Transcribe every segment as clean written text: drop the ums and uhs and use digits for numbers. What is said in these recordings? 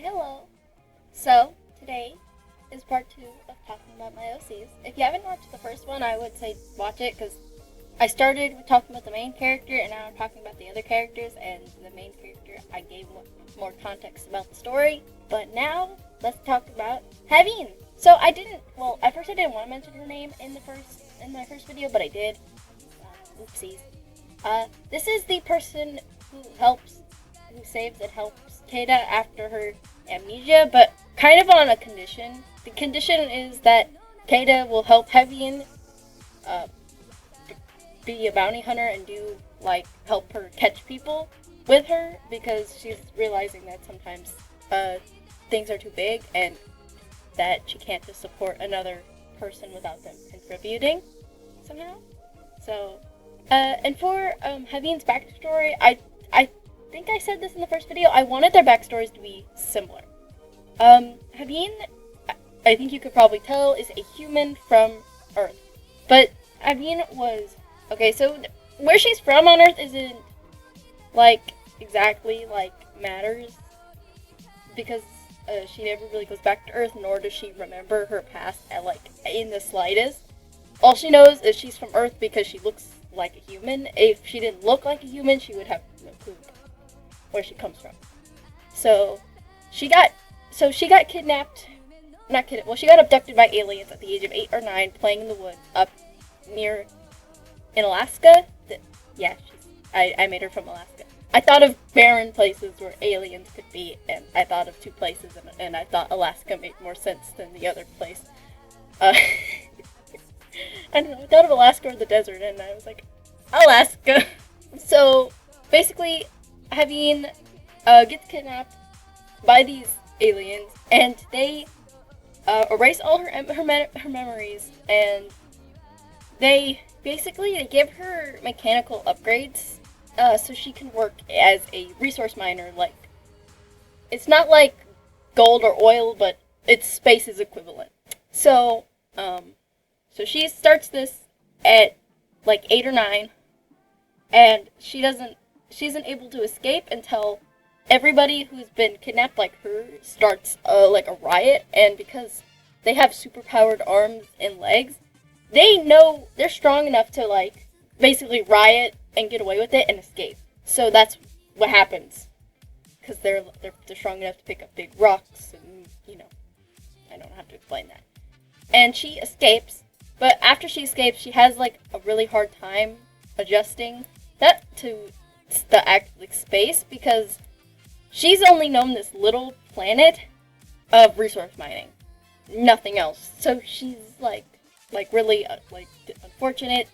Hello. So, today is part 2 of talking about my OCs. If you haven't watched the first one, I would say watch it, because I started with talking about the main character, and now I'm talking about the other characters, and the main character, I gave more context about the story. But now, let's talk about Havine. So, at first I didn't want to mention her name in my first video, but I did. Oopsies. This is the person who saves and helps Keita after her amnesia, but kind of on a condition. The condition is that Keita will help Havine be a bounty hunter and help her catch people with her, because she's realizing that sometimes things are too big and that she can't just support another person without them contributing somehow. So, and for Havine's backstory, I think I said this in the first video, I wanted their backstories to be similar. Havine, I think you could probably tell, is a human from Earth. But Havine was... Okay, so where she's from on Earth isn't, exactly, matters. Because she never really goes back to Earth, nor does she remember her past in the slightest. All she knows is she's from Earth because she looks like a human. If she didn't look like a human, she would have no clue where she comes from. So she got kidnapped. She got abducted by aliens at the age of 8 or 9, playing in the woods up near in Alaska. I made her from Alaska. I thought of barren places where aliens could be, and I thought of 2 places, and I thought Alaska made more sense than the other place. I don't know, I thought of Alaska or the desert, and I was like, Alaska! So, basically, Havine gets kidnapped by these aliens, and they erase all her memories, and they give her mechanical upgrades so she can work as a resource miner. It's not like gold or oil, but it's space's equivalent. So she starts this at 8 or 9, and she isn't able to escape until everybody who's been kidnapped like her starts a riot. And because they have superpowered arms and legs, they know they're strong enough to basically riot and get away with it and escape. So that's what happens, because they're strong enough to pick up big rocks, and I don't have to explain that. And she escapes, but after she escapes, she has a really hard time adjusting that to the space, because she's only known this little planet of resource mining, nothing else. So she's really unfortunate,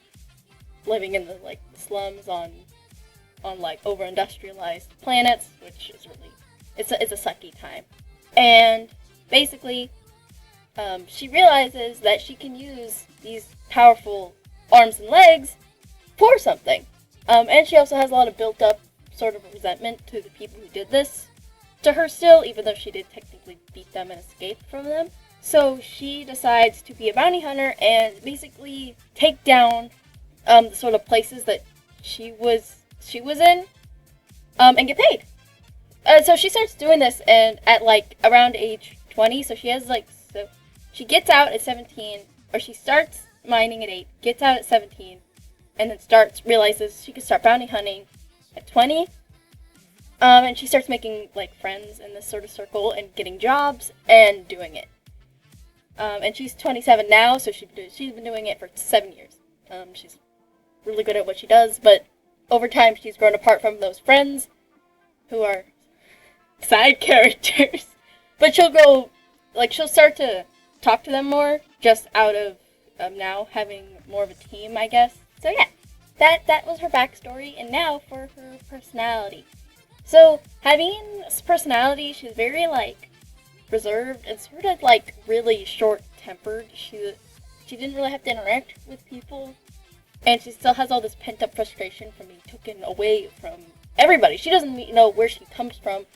living in the slums on over industrialized planets, which is really it's a sucky time. And basically, she realizes that she can use these powerful arms and legs for something. And she also has a lot of built up sort of resentment to the people who did this to her still, even though she did technically beat them and escape from them. So she decides to be a bounty hunter and basically take down the sort of places that she was in, and get paid. So she starts doing this, and at around age 20, so she has so she gets out at 17, or she starts mining at 8, gets out at 17, and then realizes she can start bounty hunting at 20. And she starts making friends in this sort of circle and getting jobs and doing it. And she's 27 now, so she's been doing it for 7 years. She's really good at what she does, but over time she's grown apart from those friends who are side characters. But she'll start to talk to them more, just out of now having more of a team, I guess. So yeah, that was her backstory, and now for her personality. So Havine's personality, she's very reserved and sort of really short-tempered. She didn't really have to interact with people, and she still has all this pent-up frustration from being taken away from everybody. She doesn't know where she comes from,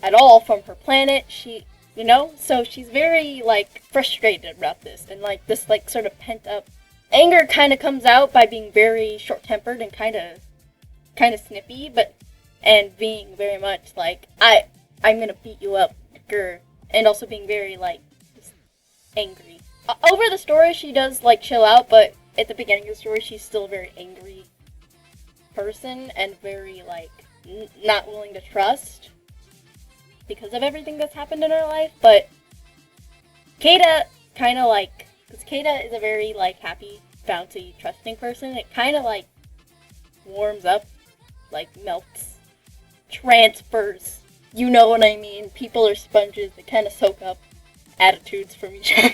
at all from her planet. So she's very, like, frustrated about this, and, like, this, like, sort of pent-up anger kind of comes out by being very short-tempered and kind of snippy, and being very much like, I'm gonna beat you up, grr, and also being very, like, just angry. Over the story, she does, like, chill out, but at the beginning of the story, she's still a very angry person, and very, like, not willing to trust because of everything that's happened in her life. But Keita kind of, like, because Keita is a very, like, happy, bouncy, trusting person, it kind of, like, warms up, like, melts, transfers, you know what I mean. People are sponges, they kind of soak up attitudes from each other.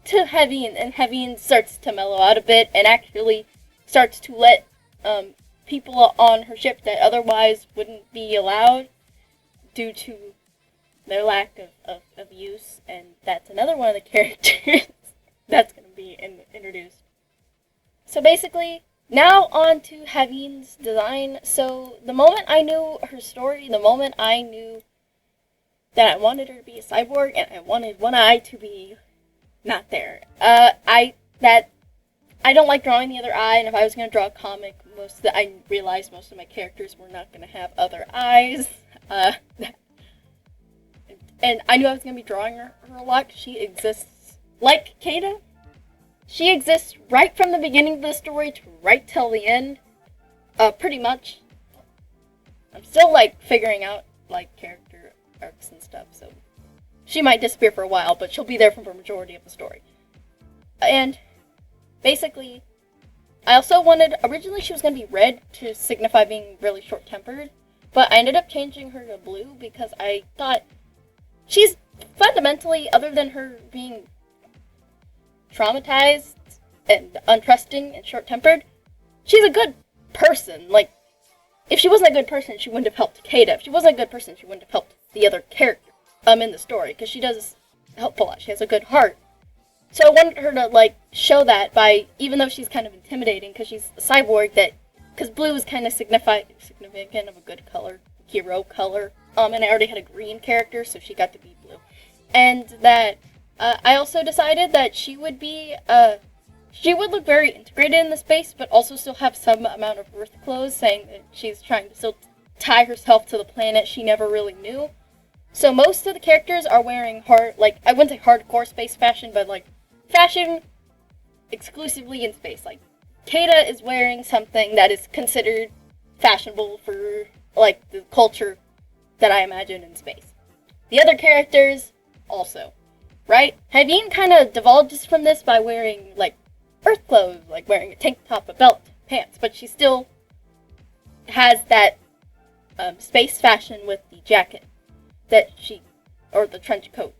To Havine, and Havine starts to mellow out a bit, and actually starts to let, people on her ship that otherwise wouldn't be allowed due to their lack of use, and that's another one of the characters that's going to be introduced. So basically, now on to Havine's design. So the moment I knew her story, the moment I knew that I wanted her to be a cyborg, and I wanted one eye to be not there. I don't like drawing the other eye, and if I was going to draw a comic, I realized most of my characters were not going to have other eyes. And I knew I was going to be drawing her a lot. She exists, like Keita, she exists right from the beginning of the story to right till the end. Pretty much. I'm still, like, figuring out, like, character arcs and stuff, so she might disappear for a while, but she'll be there for the majority of the story. And basically, I also wanted, originally she was going to be red to signify being really short-tempered, but I ended up changing her to blue because I thought she's fundamentally, other than her being traumatized and untrusting and short-tempered, she's a good person. Like, if she wasn't a good person, she wouldn't have helped Keita. If she wasn't a good person, she wouldn't have helped the other characters in the story, because she does help a lot. She has a good heart. So I wanted her to, like, show that by, even though she's kind of intimidating, because she's a cyborg, because blue is kind of significant of a good color, hero color, and I already had a green character, so she got to be blue. And that, I also decided that she would look very integrated in the space, but also still have some amount of Earth clothes, saying that she's trying to still tie herself to the planet she never really knew. So most of the characters are wearing I wouldn't say hardcore space fashion, but, like, fashion exclusively in space. Like, Keita is wearing something that is considered fashionable for, like, the culture that I imagine in space. The other characters also, right? Havine kind of divulges from this by wearing, like, Earth clothes, like wearing a tank top, a belt, pants, but she still has that space fashion with the jacket or the trench coat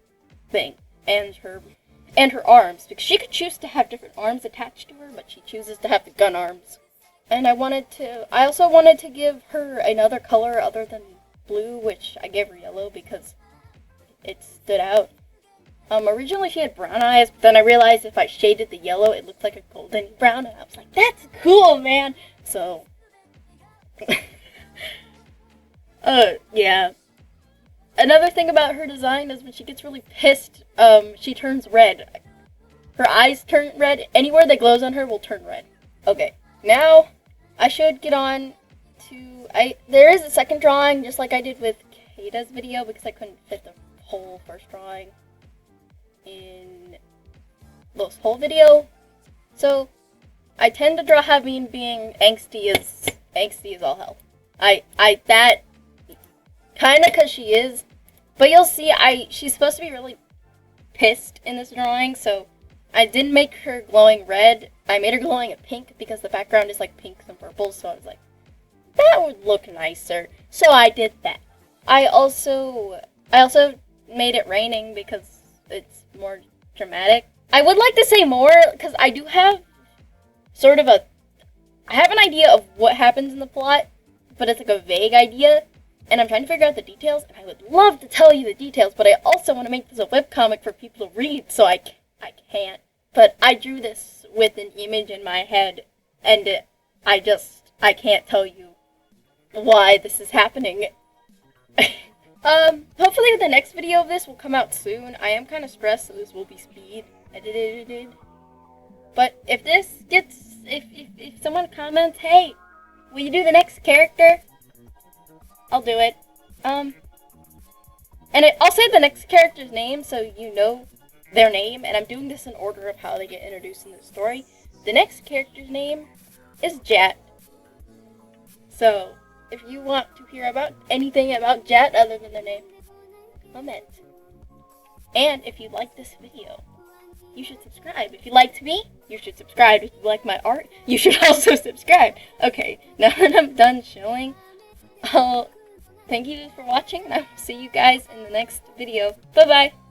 thing, and her arms, because she could choose to have different arms attached to her, but she chooses to have the gun arms. And I also wanted to give her another color other than blue, which I gave her yellow because it stood out. Originally she had brown eyes, but then I realized if I shaded the yellow, it looked like a golden brown, and I was like, that's cool, man! So, yeah. Another thing about her design is when she gets really pissed, she turns red. Her eyes turn red. Anywhere that glows on her will turn red. Okay, now I should get on to... There is a second drawing, just like I did with Keita's video, because I couldn't fit the whole first drawing in this whole video. So, I tend to draw Havine being angsty as all hell. That kind of because she is, but you'll see, she's supposed to be really pissed in this drawing, so I didn't make her glowing red. I made her glowing a pink because the background is like pinks and purples, so I was like, that would look nicer. So I did that. I also made it raining because it's more dramatic. I would like to say more, because I do have I have an idea of what happens in the plot, but it's like a vague idea, and I'm trying to figure out the details, and I would love to tell you the details, but I also want to make this a webcomic for people to read, so I can't. But I drew this with an image in my head, and I can't tell you why this is happening. Hopefully the next video of this will come out soon. I am kind of stressed, so this will be speed edited. But if this gets, if someone comments, hey, will you do the next character? I'll do it. And I'll say the next character's name so you know their name, and I'm doing this in order of how they get introduced in the story. The next character's name is Jet. So, if you want to hear about anything about Jet other than their name, comment. And if you like this video, you should subscribe. If you liked me, you should subscribe. If you like my art, you should also subscribe. Okay, now that I'm done showing, thank you for watching, and I will see you guys in the next video. Bye-bye!